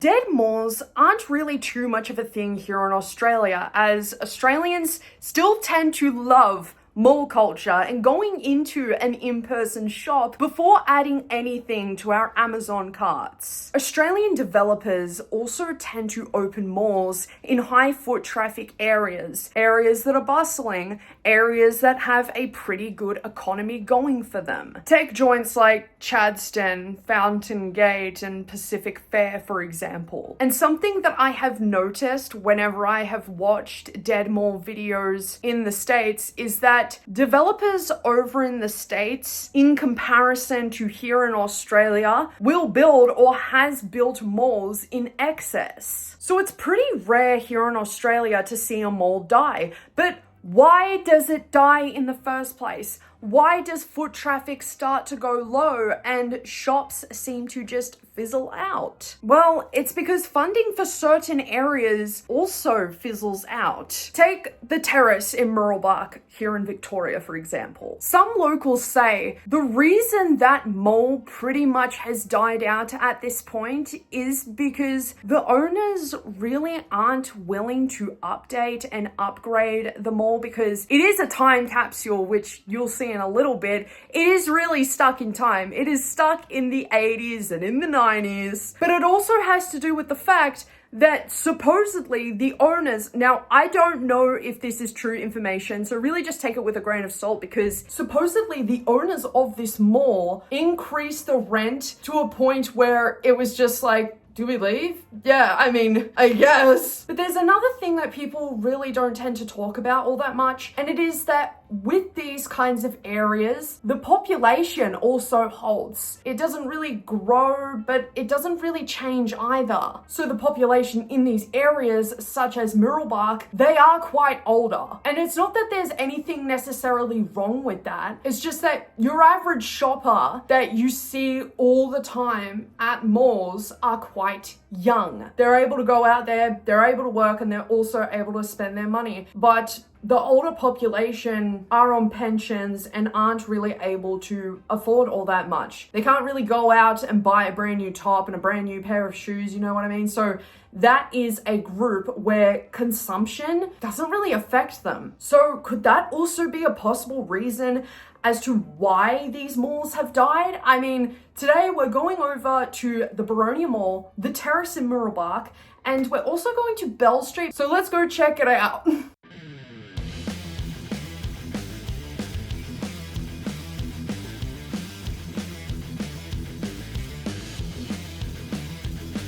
Dead malls aren't really too much of a thing here in Australia, as Australians still tend to love mall culture and going into an in-person shop before adding anything to our Amazon carts. Australian developers also tend to open malls in high foot traffic areas that are bustling, areas that have a pretty good economy going for them. Take joints like Chadstone, Fountain Gate, and Pacific Fair, for example. And something that I have noticed whenever I have watched dead mall videos in the States is that developers over in the States, in comparison to here in Australia, will build or has built malls in excess. So it's pretty rare here in Australia to see a mall die, but why does it die in the first place? Why does foot traffic start to go low and shops seem to just fizzle out? Well, it's because funding for certain areas also fizzles out. Take the Terrace in Mooroolbark here in Victoria, for example. Some locals say the reason that mall pretty much has died out at this point is because the owners really aren't willing to update and upgrade the mall, because it is a time capsule, which you'll see in a little bit. It is really stuck in time. It is stuck in the 80s and in the 90s. But it also has to do with the fact that supposedly the owners, now I don't know if this is true information, so really just take it with a grain of salt, because supposedly the owners of this mall increased the rent to a point where it was just like, do we leave? Yeah, I mean, I guess. But there's another thing that people really don't tend to talk about all that much, and it is that with these kinds of areas, the population also holds. It doesn't really grow, but it doesn't really change either. So the population in these areas, such as Mooroolbark, they are quite older. And it's not that there's anything necessarily wrong with that. It's just that your average shopper that you see all the time at malls are quite young. They're able to go out there, they're able to work, and they're also able to spend their money. But the older population are on pensions and aren't really able to afford all that much. They can't really go out and buy a brand new top and a brand new pair of shoes, you know what I mean? So that is a group where consumption doesn't really affect them. So could that also be a possible reason as to why these malls have died? I mean, today we're going over to the Boronia Mall, the Terrace in Mooroolbark, and we're also going to Bell Street. So let's go check it out.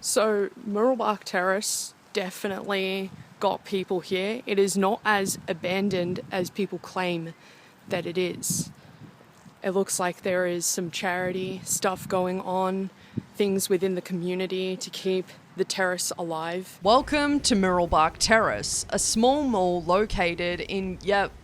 So Mooroolbark Terrace definitely got people here. It is not as abandoned as people claim that it is. It looks like there is some charity stuff going on, things within the community to keep the terrace alive. Welcome to Mooroolbark Terrace, a small mall located in,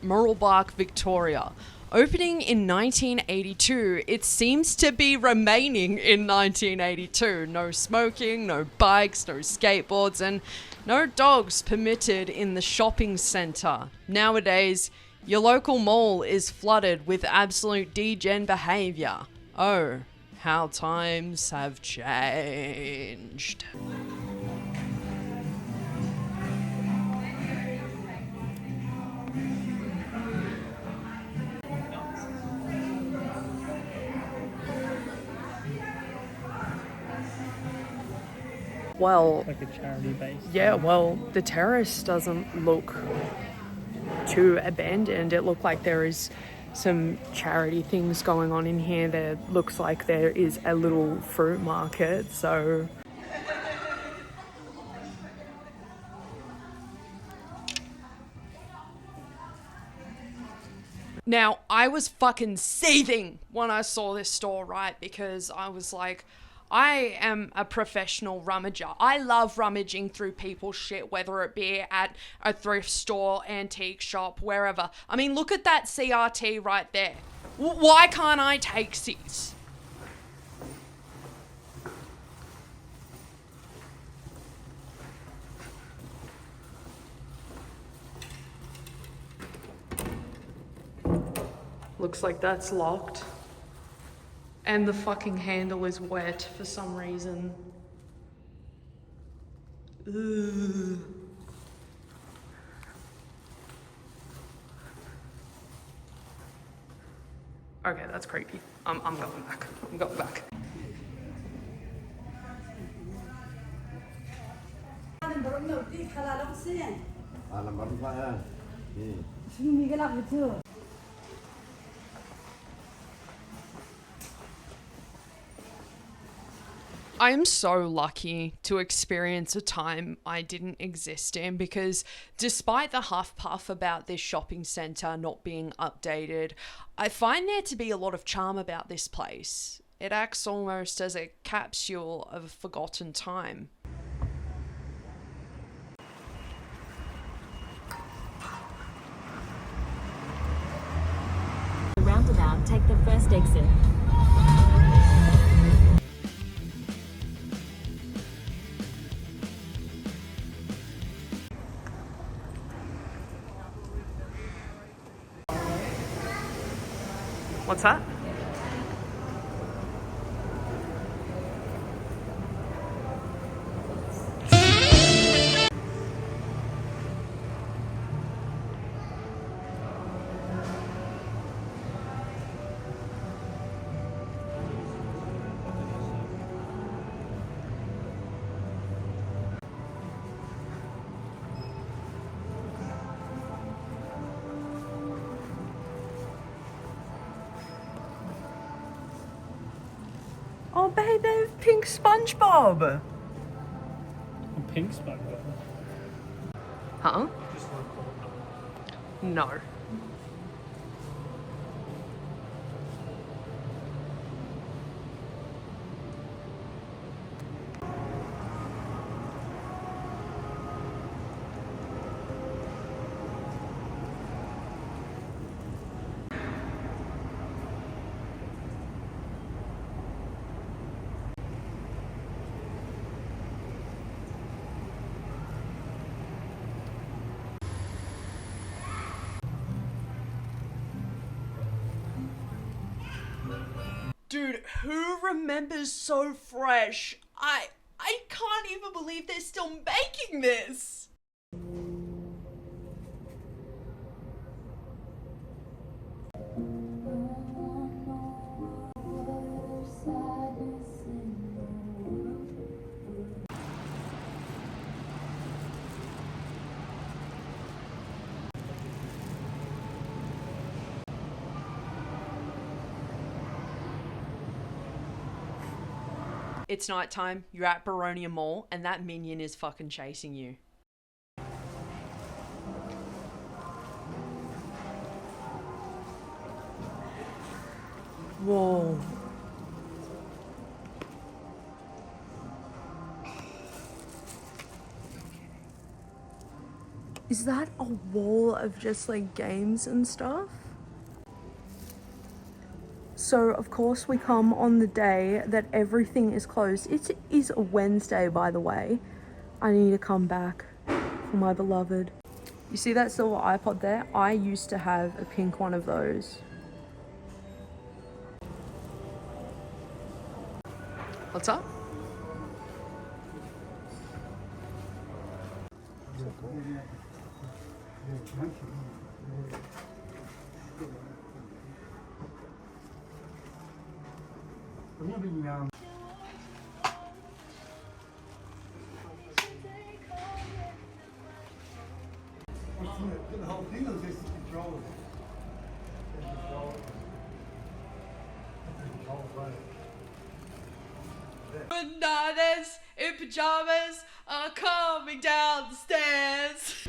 Mooroolbark, Victoria. Opening in 1982, it seems to be remaining in 1982. No smoking, no bikes, no skateboards, and no dogs permitted in the shopping centre. Nowadays, your local mall is flooded with absolute degen behaviour. Oh, how times have changed. Well, like a charity base. yeah, well, the terrace doesn't look too abandoned. It looked like there is some charity things going on in here. There looks like there is a little fruit market, so Now, I was fucking seething when I saw this store, right? Because I was like, I am a professional rummager. I love rummaging through people's shit, whether it be at a thrift store, antique shop, wherever. I mean, look at that CRT right there. Why can't I take these? looks like that's locked. And the fucking handle is wet for some reason. Ugh. Okay, that's creepy. I'm going back. I'm going back. I am so lucky to experience a time I didn't exist in, because despite the huff puff about this shopping centre not being updated, I find there to be a lot of charm about this place. It acts almost as a capsule of a forgotten time. Roundabout, take the first exit. What's that? Oh, babe, they have pink SpongeBob. A pink SpongeBob. Huh? No. Dude, who remembers So Fresh? I can't even believe they're still making this. It's nighttime, you're at Boronia Mall, and that minion is fucking chasing you. Whoa. Is that a wall of just like games and stuff? So of course we come on the day that everything is closed. It is a Wednesday, by the way. I need to come back for my beloved. You see that silver iPod there? I used to have a pink one of those. What's up? The whole thing is just to control it. Bananas in pajamas are coming down the stairs.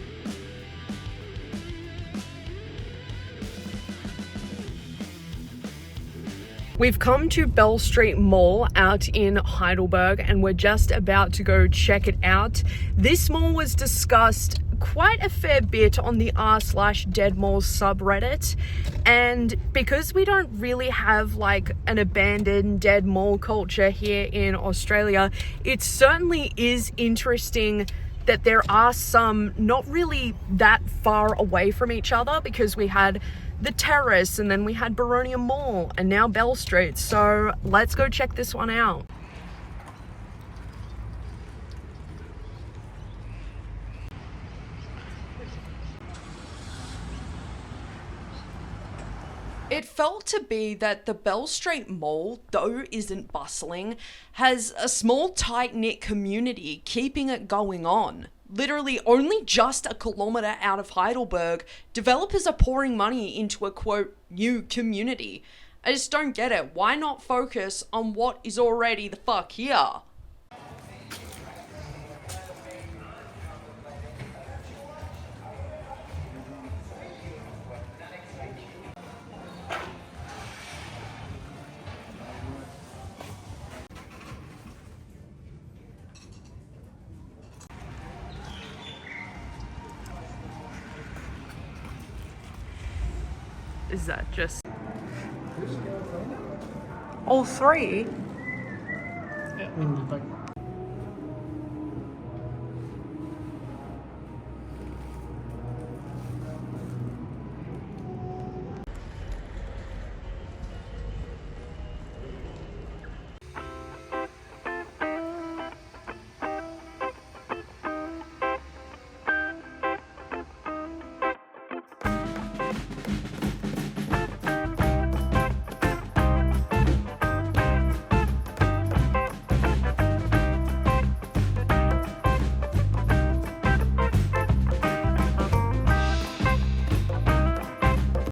We've come to Bell Street Mall out in Heidelberg and we're just about to go check it out. This mall was discussed quite a fair bit on the r/dead malls subreddit, and because we don't really have like an abandoned dead mall culture here in Australia, it certainly is interesting that there are some not really that far away from each other, because we had the Terrace and then we had Boronia Mall and now Bell Street. So let's go check this one out. It felt to be that the Bell Street Mall, though isn't bustling, has a small tight-knit community keeping it going on. Literally only just a kilometre out of Heidelberg, developers are pouring money into a, quote, new community. I just don't get it. Why not focus on what is already the fuck here? Is that just all three? Yeah, I mean, like